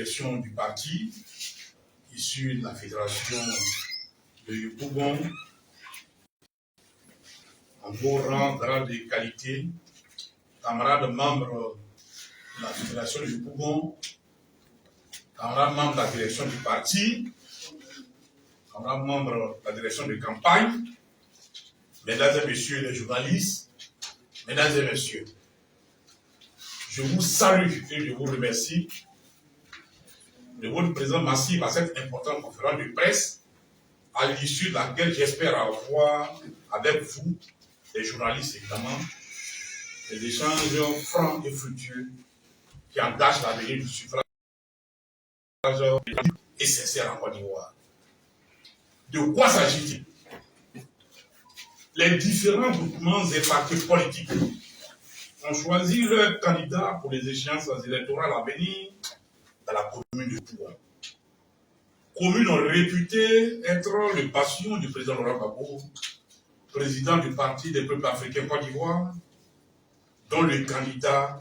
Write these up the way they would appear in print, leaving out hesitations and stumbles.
direction du parti, issu de la fédération de Yopougon, en beau rang, grade et qualité, camarades membres de la fédération de Yopougon, camarades membres de la direction du parti, camarades membres de la direction de campagne, mesdames et messieurs les journalistes, mesdames et messieurs, je vous salue et je vous remercie de votre présence massive à cette importante conférence de presse, à l'issue de laquelle j'espère avoir avec vous, les journalistes évidemment, des échanges francs et fructueux qui engagent l'avenir du suffrage et sincère en Côte d'Ivoire. De quoi s'agit-il? Les différents groupements et partis politiques ont choisi leurs candidats pour les échéances électorales à venir dans la commune de Yopougon. Commune réputée être le bastion du président Laurent Gbagbo, président du Parti des peuples africains Côte d'Ivoire, dont le candidat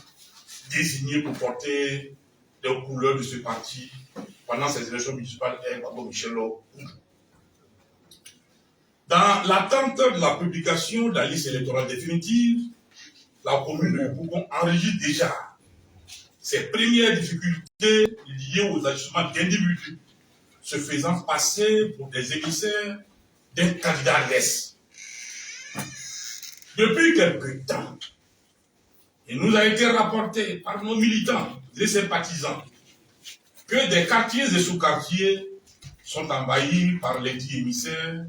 désigné pour porter les couleurs de ce parti pendant ces élections municipales est Gbagbo Michel Koundou. Dans l'attente de la publication de la liste électorale définitive, la commune de Yopougon enregistre déjà ses premières difficultés liées aux agissements d'individus se faisant passer pour des émissaires d'un candidat leste. Depuis quelque temps, il nous a été rapporté par nos militants et sympathisants que des quartiers et sous-quartiers sont envahis par les dits émissaires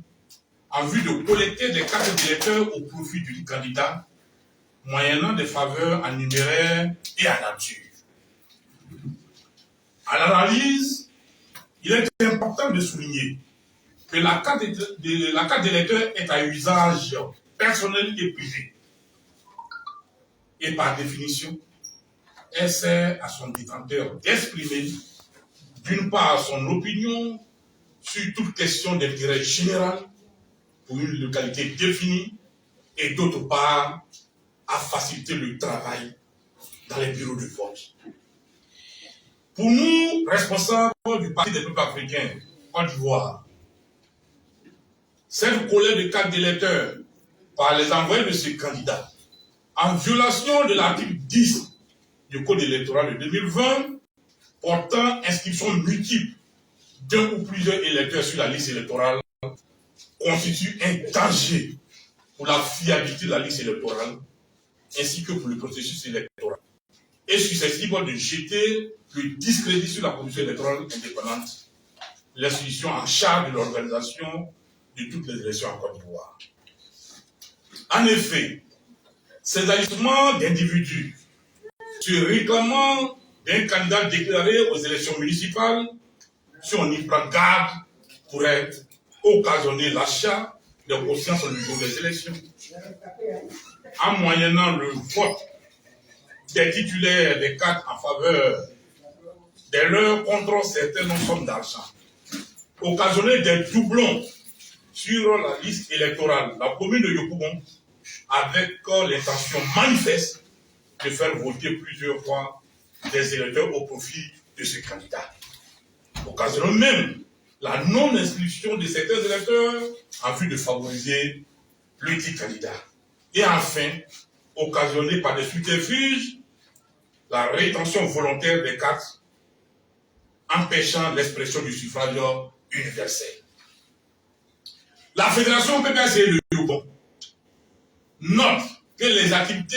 en vue de collecter des cartes d'électeurs au profit du candidat, moyennant des faveurs en numéraire et en nature. À l'analyse, il est important de souligner que la carte d'électeur est à usage personnel et privé. Et par définition, elle sert à son détenteur d'exprimer, d'une part, son opinion sur toute question d'intérêt général pour une localité définie, et d'autre part, à faciliter le travail dans les bureaux de vote. Pour nous, responsables du Parti des peuples africains, Côte d'Ivoire, cette collecte de cartes d'électeurs par les envoyés de ces candidats, en violation de l'article 10 du Code électoral de 2020, portant inscription multiple d'un ou plusieurs électeurs sur la liste électorale, constitue un danger pour la fiabilité de la liste électorale, ainsi que pour le processus électoral, et susceptible de jeter le discrédit sur la commission électorale indépendante, l'institution en charge de l'organisation de toutes les élections en Côte d'Ivoire. En effet, ces agissements d'individus se réclamant d'un candidat déclaré aux élections municipales, si on y prend garde, pourrait occasionner l'achat de conscience au niveau des élections, en moyennant le vote des titulaires des cartes en faveur des leurs contre certaines sommes d'argent, occasionner des doublons sur la liste électorale, la commune de Yopougon, avec l'intention manifeste de faire voter plusieurs fois des électeurs au profit de ce candidat, occasionnant même la non-inscription de certains électeurs en vue de favoriser le dit candidat. Et enfin, occasionné par des subterfuges, la rétention volontaire des cartes, empêchant l'expression du suffrage universel. La Fédération PPAC de Yopougon note que les activités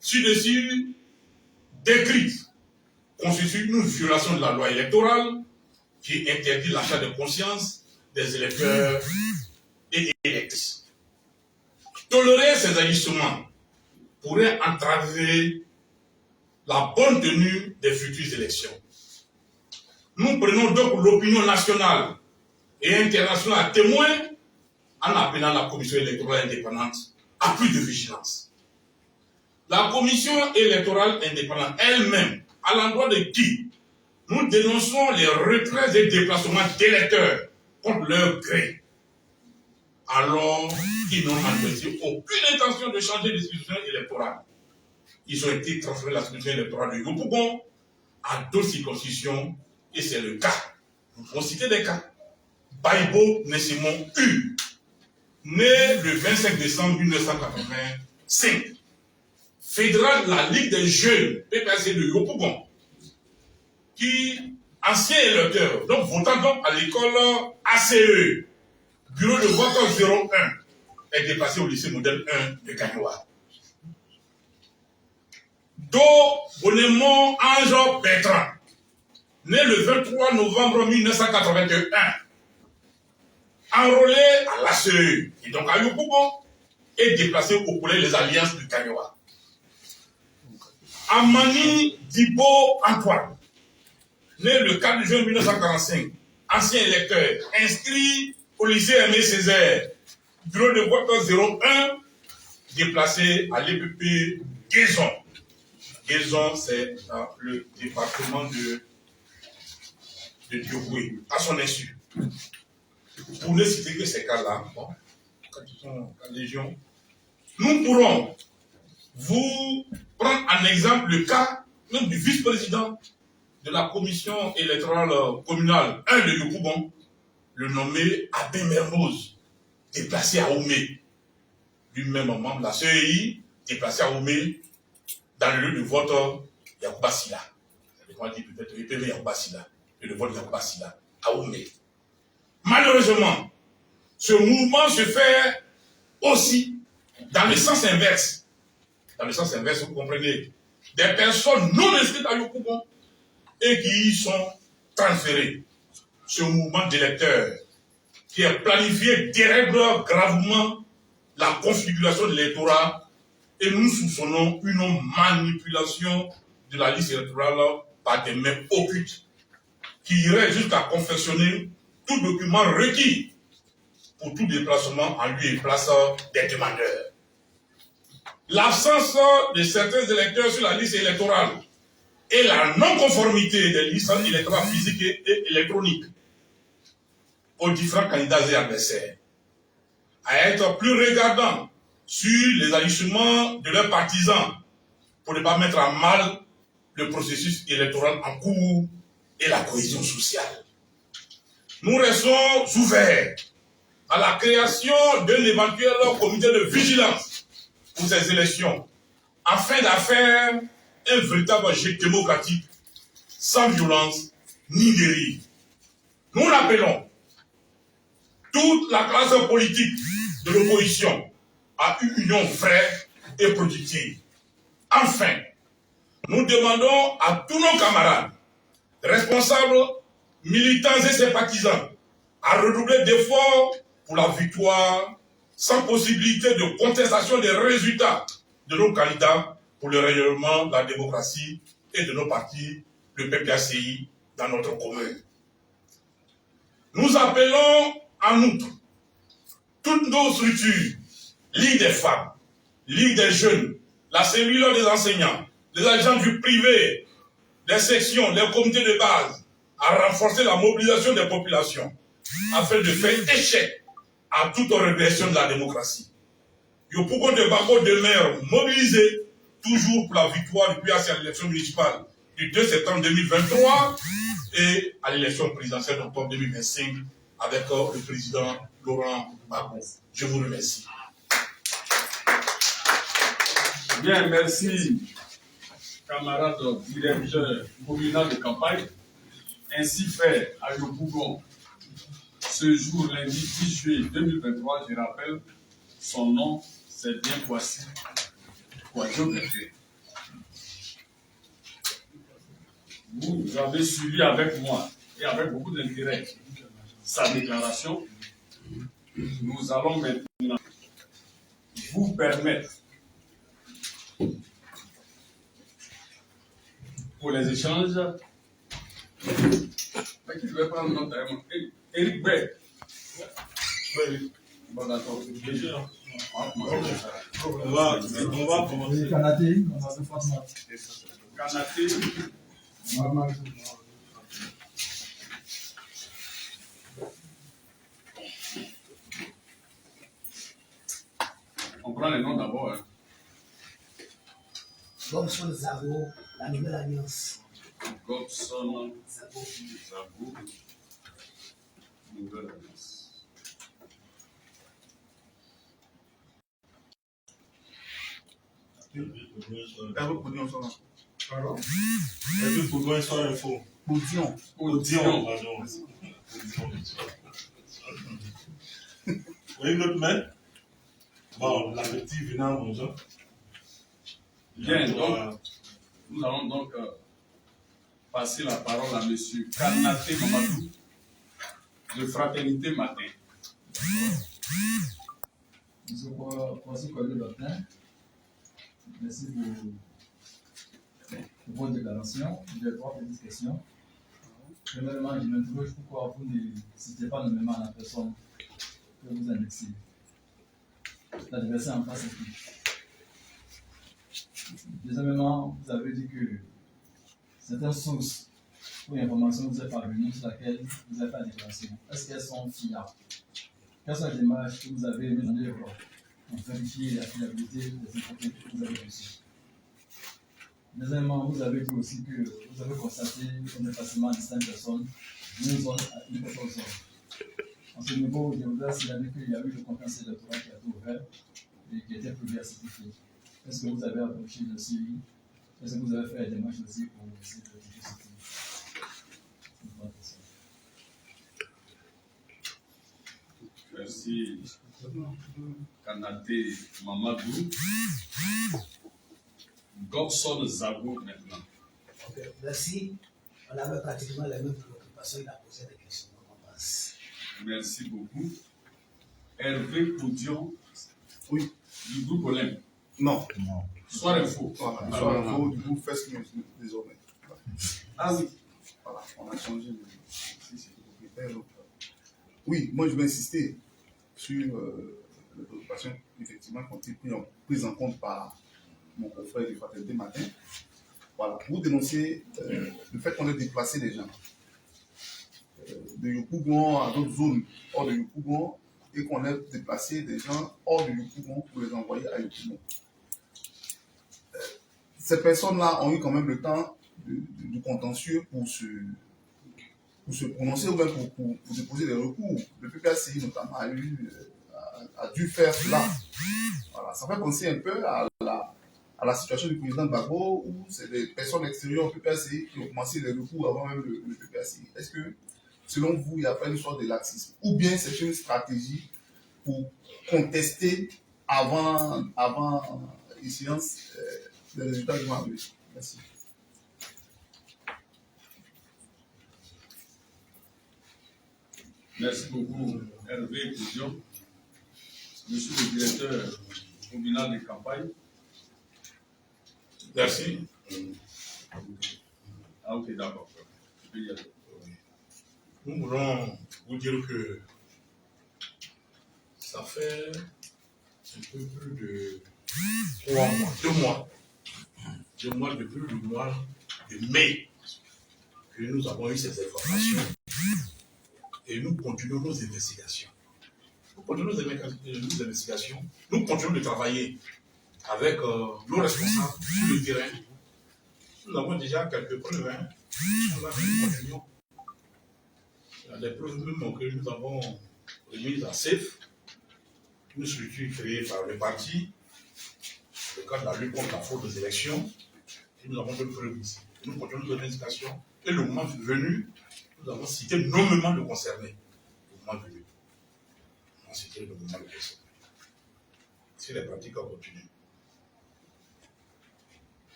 ci-dessus décrites constituent une violation de la loi électorale qui interdit l'achat de conscience des électeurs et électrices. Tolérer ces agissements pourrait entraver la bonne tenue des futures élections. Nous prenons donc l'opinion nationale et internationale à témoin en appelant la commission électorale indépendante à plus de vigilance. La commission électorale indépendante elle-même, à l'endroit de qui nous dénonçons les retraits et déplacements d'électeurs contre leur gré, alors qu'ils n'ont manifesté aucune intention de changer l'institution électorale. Ils ont été transférés de la l'institution électorale de Yopougon à d'autres circonscriptions Et c'est le cas. Nous pouvons citer des cas. Baïbo Nessimon U, né le 25 décembre 1985, fédéral de la Ligue des jeunes PPAC de Yopougon, qui, ancien électeur, donc votant donc à l'école ACE, bureau de vote 01, est déplacé au lycée modèle 1 de Gagnoa. Do Bonémon Ange Bertrand, né le 23 novembre 1981, enrôlé à l'ACE, et donc à Yopougon, et déplacé au collège des Alliances de Gagnoa. Amani Dibo Antoine, né le 4 juin 1945, ancien électeur, inscrit au lycée Aimé Césaire, bureau de vote 01, déplacé à l'EPP Guézon. Guézon, c'est dans le département de Diogoué, à son insu. Pour ne citer que ces cas-là, bon, quand ils sont en légion, nous pourrons vous prendre en exemple le cas même du vice-président de la commission électorale communale 1 de Yopougon, le nommé Abbé Mermoz, déplacé à Oumé. Lui-même membre de la CEI, déplacé à Oumé, dans le lieu de vote Yacouba Silla. On dit peut-être EPV Yacouba Silla, le vote Yacouba Silla, à Oumé. Malheureusement, ce mouvement se fait aussi dans le sens inverse. Dans le sens inverse, vous comprenez, des personnes non inscrites à Yopougon et qui y sont transférées. Ce mouvement d'électeurs qui est planifié dérègle gravement la configuration de l'électorat et nous soupçonnons une manipulation de la liste électorale par des mains occultes qui irait jusqu'à confectionner tout document requis pour tout déplacement en lieu et place des demandeurs. L'absence de certains électeurs sur la liste électorale et la non-conformité des listes électorales physiques et électroniques aux différents candidats et adversaires, à être plus regardants sur les agissements de leurs partisans pour ne pas mettre à mal le processus électoral en cours et la cohésion sociale. Nous restons ouverts à la création d'un éventuel comité de vigilance pour ces élections, afin d'en faire un véritable jeu démocratique, sans violence ni dérive. Nous l'appelons toute la classe politique de l'opposition à une union vraie et productive. Enfin, nous demandons à tous nos camarades, responsables, militants et sympathisants, à redoubler d'efforts pour la victoire, sans possibilité de contestation des résultats de nos candidats pour le rayonnement de la démocratie et de nos partis, le PPACI, dans notre commune. Nous appelons en outre toutes nos structures, Ligue des femmes, Ligue des jeunes, la cellule des enseignants, les agents du privé, les sections, les comités de base, à renforcer la mobilisation des populations afin de faire échec à toute régression de la démocratie. Yopougon de Bako demeure mobilisé toujours pour la victoire du PAC à l'élection municipale du 2 septembre 2023 et à l'élection présidentielle d'octobre 2025 avec le président Laurent Gbagbo. Je vous remercie. Bien, merci, camarades directeurs communaux de campagne. Ainsi fait à Yopougon, ce jour, lundi 10 juillet 2023, je rappelle, son nom, c'est bien Kwasi Kwadjo Berté. Vous avez suivi avec moi et avec beaucoup d'intérêt sa déclaration. Nous allons maintenant vous permettre, pour les échanges, qui devait prendre notre time. Eric Bay. Oui. Bon, d'accord. On va commencer. Kanaté, on a deux Fatma. Kanaté. On prend les noms d'abord. Hein. Bonsoir, nous avons la nouvelle alliance. Gobson Zabou, nouvelle annonce. Pardon? Info. Audion. Pardon. Oui, notre main. Bon, l'appétit venant, bonjour. Bien, donc, nous allons donc passer la parole à M. Karnaté Mamadou de Fraternité Matin. Monsieur Kwasi Kwame Martin, merci pour votre déclaration. J'ai trois petites questions. Premièrement, je m'interroge pourquoi vous ne citez pas nommément la personne que vous indexez. L'adversaire en face est qui? Deuxièmement, vous avez dit que certaines sources ou informations vous êtes parvenues sur lesquelles vous avez fait la déclaration. Est-ce qu'elles sont fiables? Quelles sont les démarches que vous avez mises en œuvre pour vérifier la fiabilité des infos que vous avez reçues? Deuxièmement, vous avez dit aussi que vous avez constaté un déplacement de 5 personnes d'une zone à une autre zone. En ce niveau, je voudrais signaler qu'il y a eu le contentieux électoral qui a été ouvert et qui était prévu à certifier. Est-ce que vous avez approché le suivi? Est-ce que vous avez fait des démarches aussi pour essayer de rectifier ce suivi? Merci. Kanaté Mamadou. Gobson Zabou maintenant. Ok, merci. On avait pratiquement les mêmes préoccupations. Il a posé des questions. On passe. Merci beaucoup. Hervé Poudion. Oui. Du groupe Olympe. Non. Soir Info. Voilà, sur l'info du groupe First News, désormais. Ah oui. Voilà, on a changé de propriétaire. Donc, oui, moi je vais insister sur les préoccupations effectivement qui ont été prises en compte par mon confrère du Fraternité Matin. Voilà, vous dénoncez le fait qu'on ait déplacé des gens de Yopougon à d'autres zones hors de Yopougon et qu'on ait déplacé des gens hors de Yopougon pour les envoyer à Yopougon. Ces personnes-là ont eu quand même le temps du contentieux pour se prononcer ou même pour déposer des recours. Le PPACI notamment a dû faire cela. Voilà. Ça fait penser un peu à la situation du président Gbagbo où c'est des personnes extérieures au PPACI qui ont commencé les recours avant même le PPACI. Est-ce que, selon vous, il n'y a pas une sorte de laxisme? Ou bien c'est une stratégie pour contester avant échéance les résultats du mois? Merci. Merci beaucoup, Hervé Poudion. Monsieur le directeur communal de campagne. Merci. Ah ok, d'accord. Je peux y aller. Nous voulons vous dire que ça fait un peu plus de 3 mois, 2 mois, depuis le mois de mai que nous avons eu ces informations et nous continuons nos investigations. Nous continuons nos investigations, nous continuons de travailler avec nos responsables sur le terrain. Nous avons déjà quelques preuves, hein. Nous continuons. Il y a des preuves même que nous avons remises à SAFE, une structure créée par le parti, dans le cadre de la lutte contre la fraude aux élections. Et nous avons des preuves ici. Nous continuons nos investigations. Et le moment venu, nous avons cité nommément le concerné. Le moment venu. On a cité le moment le concerné. Si les pratiques continuent.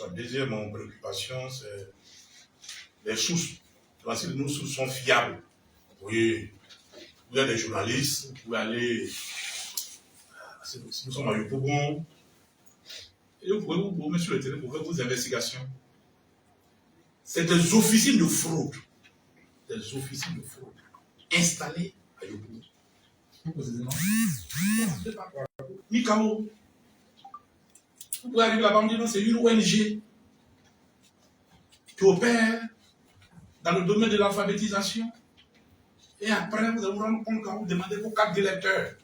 La deuxième préoccupation, c'est les sources. Voici que nos sources sont fiables. Oui, vous êtes des journalistes, vous pouvez aller. Nous sommes à Yopougon. Et vous pouvez vous mettre sur le terrain pour faire vos investigations. C'est des officines de fraude. Des officines de fraude installées à Yopougon. Plus précisément? Mikao. Vous pouvez arriver là-bas et dire non, c'est une ONG qui opère dans le domaine de l'alphabétisation. Et après, vous allez vous rendre compte quand vous demandez vos cartes d'électeurs.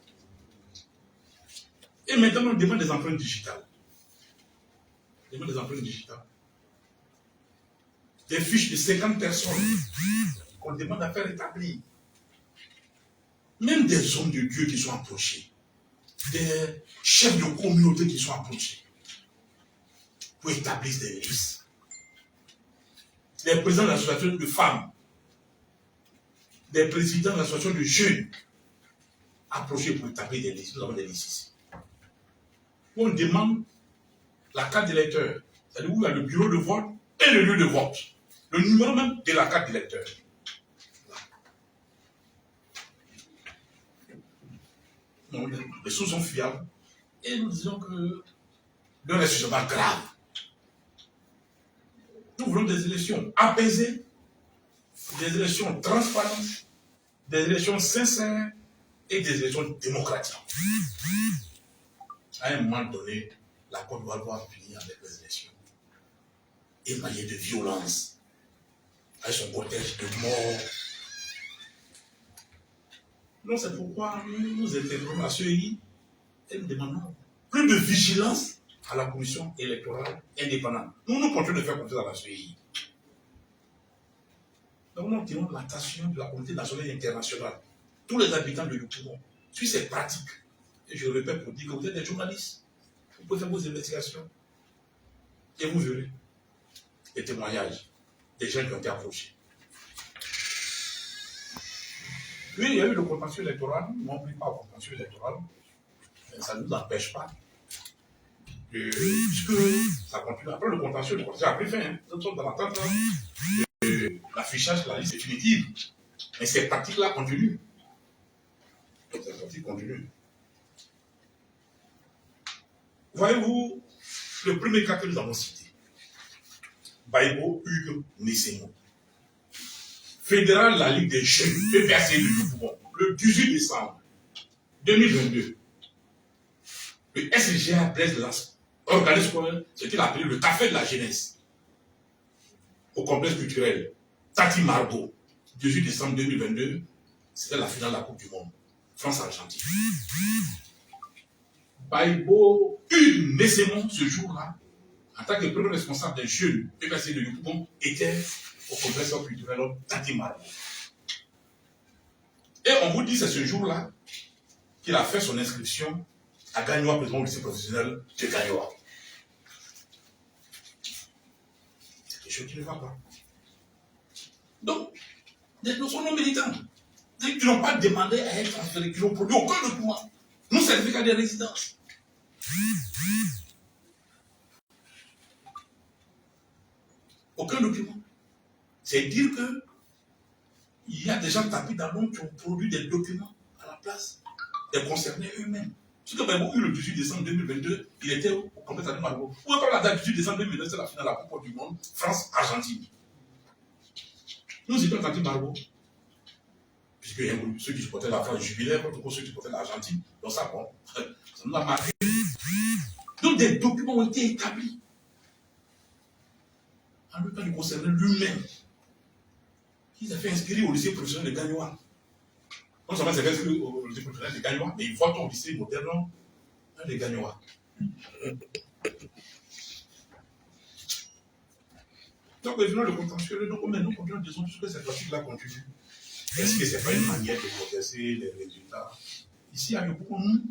Et maintenant, on demande des empreintes digitales. demande des empreintes digitales. Des fiches de 50 personnes qu'on demande à faire établir. Même des hommes de Dieu qui sont approchés, des chefs de communauté qui sont approchés pour établir des listes. Les présidents de l'association de femmes, des présidents de l'association de jeunes approchés pour établir des listes. Nous avons des listes ici. On demande la carte d'électeur, c'est-à-dire où il y a le bureau de vote et le lieu de vote. Le numéro même de la carte d'électeur. Les choses sont fiables et nous disons que le reste est pas grave. Nous voulons des élections apaisées, des élections transparentes, des élections sincères et des élections démocratiques. À un moment donné, la Côte d'Ivoire doit finir avec les élections émaillées de violence, avec son cortège de morts. Donc c'est pourquoi nous intervenons à CEI et nous demandons plus de vigilance à la commission électorale indépendante. Nous continuons de faire confiance à la CEI. Donc nous tirons l'attention de la communauté nationale et internationale, tous les habitants de Yopougon, sur ces pratiques. Et je répète pour dire que vous êtes des journalistes. Vous pouvez faire vos investigations. Et vous verrez les témoignages des gens qui ont été approchés. Puis il y a eu le contentieux électoral. Nous n'en prie pas au contentieux électoral. Mais ça ne nous empêche pas. Puisque ça continue. Après le contentieux a pris fin. Hein. Nous sommes dans l'attente. L'affichage de la liste définitive. Mais ces pratiques-là continuent. Ces pratiques continuent. Voyez-vous, le premier cas que nous avons cité, Baïbo Hugues Nessemo, fédéral de la Ligue des Jeunes, PPAC de Yopougon, le 18 décembre 2022, le SGA Blaise Las organise ce qu'il a appelé le Café de la Jeunesse au complexe culturel Tati Margot, 18 décembre 2022, c'était la finale de la Coupe du Monde, France-Argentine. Baïbo Hugues Nessemo, ce jour-là, en tant que premier responsable des jeunes PPAC de Yopougon, était au complexe culturel Tati Margot. Et on vous dit, c'est ce jour-là qu'il a fait son inscription à Gagnoa, président au lycée professionnel de Gagnoa. C'est quelque chose qui ne va pas. Donc, des notions non militantes, qui n'ont pas demandé à être transférés, qui n'ont produit aucun document, non certificat de résidence. Aucun document. C'est dire que il y a des gens tapis dans l'ombre qui ont produit des documents à la place des concernés eux-mêmes. Parce que Baïbo, le 18 décembre 2022, il était au complexe de Margot. Vous pouvez pas la date du 18 décembre 2022, c'est la finale de la Coupe du Monde, France-Argentine. Nous étions à Tati Margot. Puisque ceux qui supportaient la France jubilaient, contre ceux qui supportaient l'Argentine. Donc ça, bon, ça nous a marqué. Donc des documents ont été établis. En le temps de concerner lui-même. Il s'est fait inscrire au lycée professionnel de Gagnoa. Non seulement il s'est fait inscrire au lycée professionnel de Gagnoa, mais il vote au lycée moderne de Gagnoa. Donc, venons le contentieux, le document, nous continuons, disons, puisque cette pratique-là continue. Est-ce que ce n'est pas une manière de contester les résultats? Ici, à Yopougon,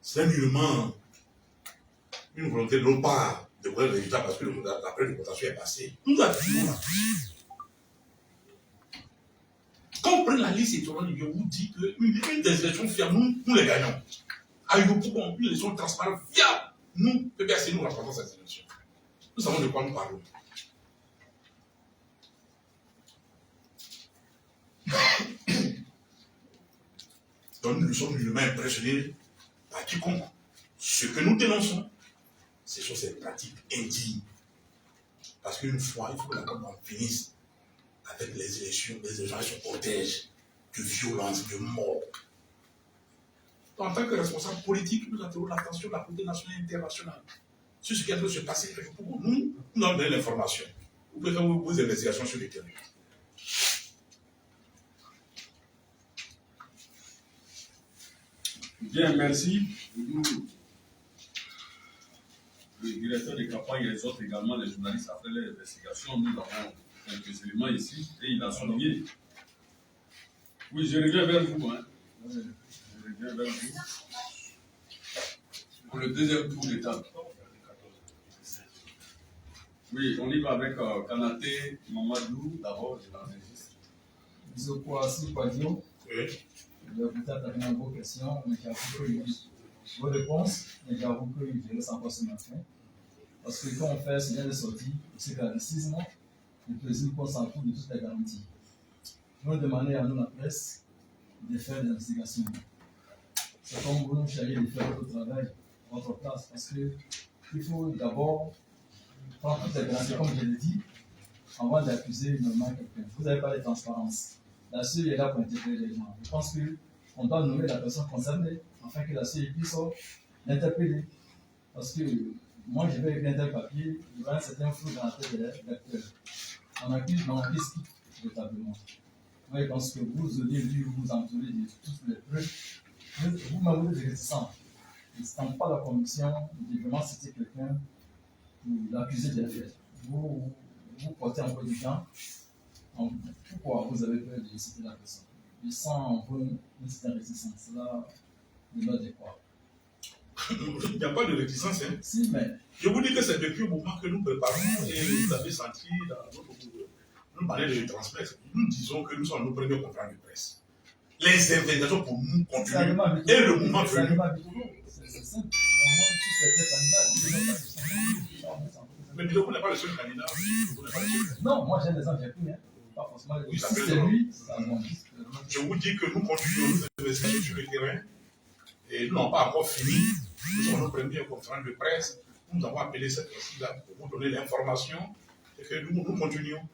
c'est nullement une volonté non pas de voir le résultat parce que après le contentieux est passé. Nous appuyons là. Quand on prend la liste électorale, je vous dis qu'une des élections fiables, nous les gagnons. À Yopougon, une élection transparente fiable, nous, PPAC, nous remportons cette élection. Nous savons de quoi nous parlons. Donc nous sommes nullement impressionnés par quiconque. Ce que nous dénonçons, ce sont ces pratiques indignes. Parce qu'une fois, il faut que la Côte d'Ivoire finisse avec les élections qui sont cortège de violence, de mort. En tant que responsable politique, nous attirons l'attention de la communauté nationale et internationale sur ce qui est en train de se passer. Nous avons donné l'information. Vous pouvez faire vos investigations sur le terrain. Bien, merci. le directeur de campagne exhorte également les journalistes à faire les investigations. Nous avons quelques éléments ici et il a souligné. Oui, je reviens vers vous. Hein. Je reviens vers vous. Pour le deuxième tour d'étape. Oui, on y va avec Kanaté Mamadou d'abord, je l'enregistre. Je crois si Quadio, Oui. je vais peut-être avec vos questions, mais j'avoue que vos réponses, mais j'avoue que je laisse encore ce matin. Parce que quand on fait ce genre de sortie, c'est gravicisme, le président qu'on s'en fout de toutes les garanties. Nous demandons à nous, la presse, de faire des investigations. C'est comme vous nous chargez de faire votre travail à votre place, parce qu'il faut d'abord prendre toutes les garanties, comme je l'ai dit, avant d'accuser normalement quelqu'un. Vous n'avez pas de transparence. La CEI est là pour intégrer les gens. Je pense qu'on doit nommer la personne concernée, afin que la CEI puisse l'interpeller. Parce que moi, je vais écrire un tel papier, il y aura un certain flou dans la tête de l'acteur. On accuse qui véritablement. Moi, je pense que vous auriez dû vous entourer de toutes les preuves. Vous-même, vous êtes réticent. Il ne sent pas la conviction de vraiment citer quelqu'un pour l'accuser de l'affaire. Vous portez encore du temps. Pourquoi vous avez peur de citer la personne? Je sens en vous une certaine réticence. Cela ne doit de quoi? Il n'y a pas de réticence. Hein. Si, mais. Je vous dis que c'est depuis le moment que nous préparons et vous avez senti dans notre nous parler de transmettre. Nous disons que nous sommes nos premiers confrères de presse. Les investigations pour nous continuent. Et le moment venu. C'est simple. Normalement, tous les candidats. Mais vous n'êtes pas le seul candidat. Non, moi j'ai des gens que j'ai pris. Pas forcément. Oui, si c'est lui, je vous dis que nous continuons nos investigations sur le terrain. Et nous n'avons pas encore fini. Nous sommes nos premiers confrères de presse. Nous avons appelé cette fois-ci-là pour vous donner l'information et que nous continuons.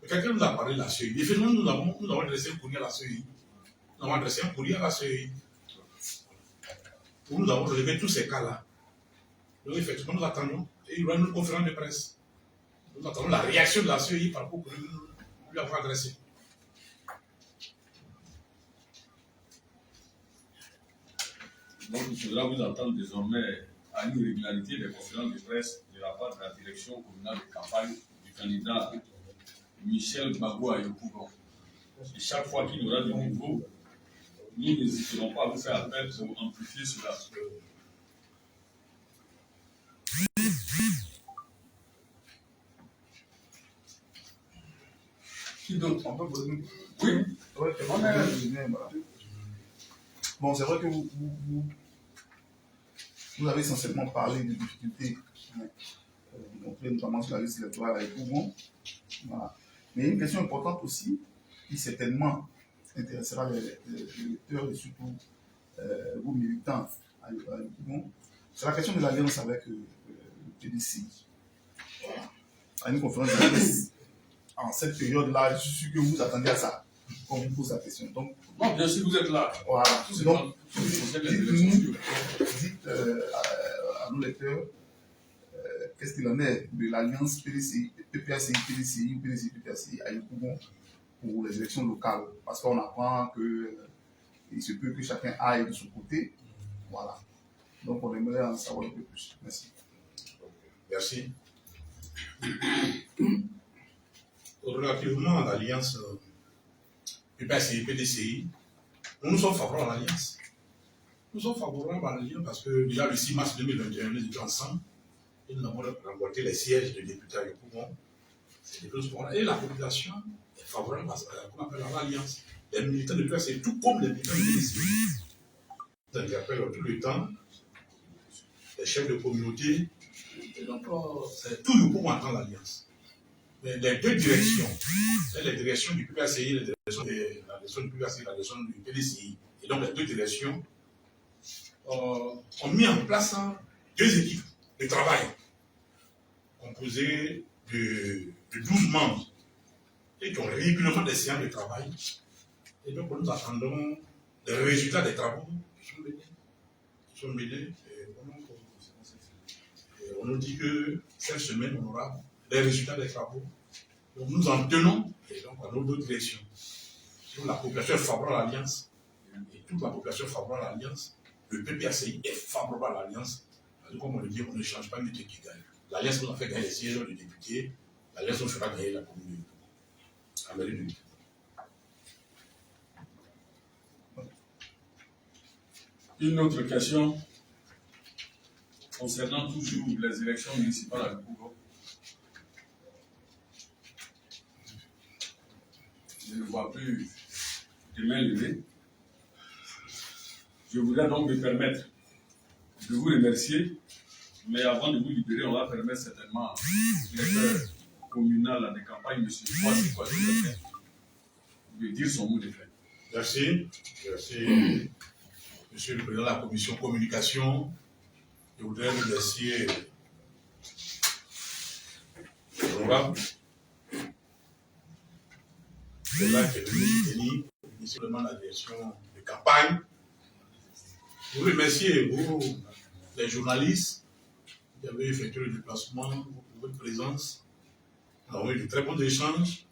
Quelqu'un nous a parlé de la CEI. Effectivement, nous avons adressé un courrier à la CEI. Nous avons adressé un courrier à la CEI. Nous avons relevé tous ces cas-là. Donc, effectivement, nous attendons. Et il y aura une conférence de presse. Nous attendons la réaction de la CEI par rapport que nous lui avons adressé. Donc, il faudra vous attendre désormais à une régularité des conférences de presse de la part de la direction communale de campagne du candidat Michel Gbagbo Ayopougon. Et chaque fois qu'il y aura du nouveau, nous n'hésiterons pas à vous faire appel pour amplifier cela. Qui d'autre? Oui. Bon, c'est vrai que vous avez essentiellement parlé des difficultés notamment sur la liste électorale avec Pougon. Voilà. Mais il y a une question importante aussi, qui certainement intéressera les lecteurs et surtout vos militants à Pougon. C'est la question de l'alliance avec le PDC. Voilà. À une conférence de presse, en cette période-là, je suis sûr que vous attendez à ça. On vous pose la question. Donc, non, bien sûr, vous êtes là. Voilà. Donc, dites à nos lecteurs qu'est-ce qu'il en est de l'alliance PPACI-PDCI ou PDCI-PPACI à Yopougon pour les élections locales. Parce qu'on apprend qu'il se peut que chacun aille de son côté. Voilà. Donc, on aimerait en savoir un peu plus. Merci. Merci. Relativement à l'alliance PPACI-PDCI, nous sommes favorables à l'alliance. Nous sommes favorables à l'alliance parce que déjà le 6 mars 2021, nous étions ensemble et nous avons remporté les sièges de députés à Yopougon. Et la population est favorable à l'alliance. Les militants de PPACI, tout comme les militants de PDCI, nous interpellent tout le temps les chefs de communauté. Et donc, c'est tout Yopougon entend l'alliance. Mais les deux directions, les directions du PPACI, la direction du PPACI, la direction du PDCI, et donc les deux directions ont mis en place deux équipes de travail composées de 12 membres et qui ont régulièrement des séances de travail. Et donc nous attendons les résultats des travaux qui sont menés. Et on nous dit que cette semaine, on aura les résultats des travaux. Donc nous en tenons et donc à nos deux directions. Donc la population est favorable à l'alliance et toute la population est favorable à l'alliance. Le PPACI est favorable à l'alliance Comme on le dit, on ne change pas l'unité qui gagne. L'Alliance nous a fait gagner les sièges de députés, l'Alliance nous fera gagner la commune de Amérique. Une autre question concernant toujours les élections municipales à Yopougon. Je ne vois plus de mains levées. Je voudrais donc me permettre de vous remercier, mais avant de vous libérer, on va permettre certainement au directeur communal de campagne, M. Kwasi, de dire son mot de fin. Merci. Merci, Monsieur le Président de la Commission Communication. Je voudrais remercier l'honorable qui est venu soutenir initialement la direction de campagne. Je vous remercie, vous, les journalistes, qui avez effectué le déplacement, pour votre présence. Nous avons eu de très bons échanges.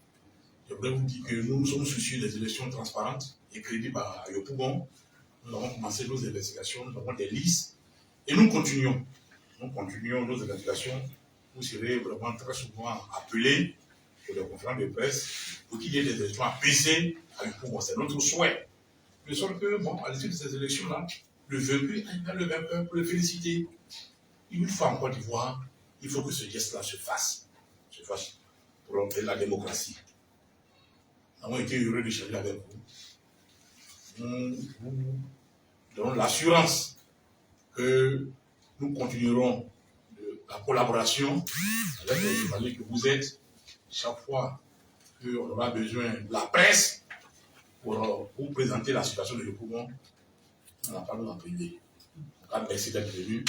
Je voudrais vous dire que nous sommes soucieux des élections transparentes et crédibles à Yopougon. Nous avons commencé nos investigations, nous avons des listes et nous continuons. Nous continuons nos investigations. Vous serez vraiment très souvent appelés pour des conférences de presse pour qu'il y ait des élections apaisées à Yopougon. C'est notre souhait. De sorte que, bon, à l'issue de ces élections-là, le vaincu a le vainqueur pour le féliciter. Une fois en Côte d'Ivoire, il faut que ce geste-là se fasse pour la démocratie. Nous avons été heureux de d'échanger avec vous. Nous vous donnons l'assurance que nous continuerons la collaboration avec les journalistes que vous êtes. Chaque fois qu'on aura besoin de la presse pour vous présenter la situation de Yopougon, on n'a pas nous en privé. Merci d'être venu.